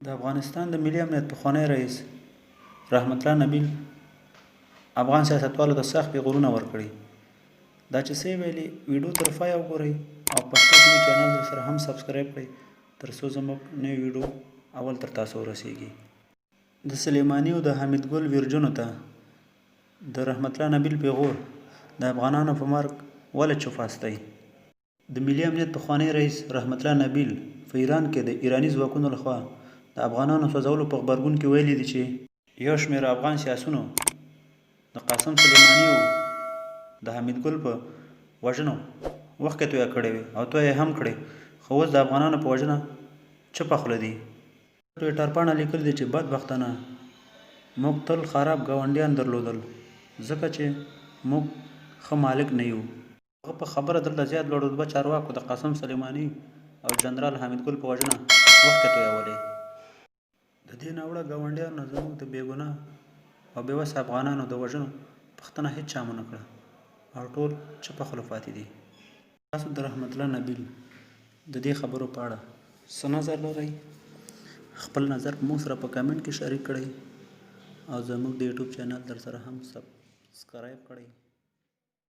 د افغانستان د ملي امنیت پخوانی رئیس رحمت الله نبیل افغان سیاستوالو ته سخت پیغورونه ورکړي. دا چې څه ویلي ویډیو تر پایه وګورئ او پښتو ټي وي چینل سره هم سبسکرایب کړئ تر څو زموږ نوې ویډیو اول تر تاسو ورسیږي. د سلیماني او د حمید ګل ویرجنو ته د رحمت الله نبیل پیغور د افغانانو په مرګ ولې چوپاستئ. د ملي امنیت پخوانی رئیس رحمت الله نبیل په ایران کې د ایراني ځواکونو لخوا د افغانانو سوځولو په غبرګون کې ویلي دي چې یو شمېر افغان سیاسونو د قاسم سلیماني او د حمید ګل په وژنو وخت تویه کړې وي او تویه هم کړې، خو اوس د افغانانو په وژنه چپه خوله دي. ټویټر پاڼه لیکلي دي چې بدبختانه موږ تل خراب ګاونډیان درلودل ځکه چې موږ ښه مالک نه یو. هغه په خبره دلته زیات لوړ رتبه چارواکو د قاسم سلیماني او جنرال حمید ګل په وژنه وخت تویولې. د دې ناوړه ګاونډیانو زموږ د بېګناه او بېوسه افغانانو د وژنو پوښتنه هېچا ونه کړه او ټول چپه خوله پاتې دي. تاسو د رحمت الله نبیل د دې خبرو په اړه څه نظر لرئ؟ خپل نظر موږ سره په کمنټ کې شریک کړئ او زموږ د یوټیوب چینل در سره هم سبسکرایب کړئ.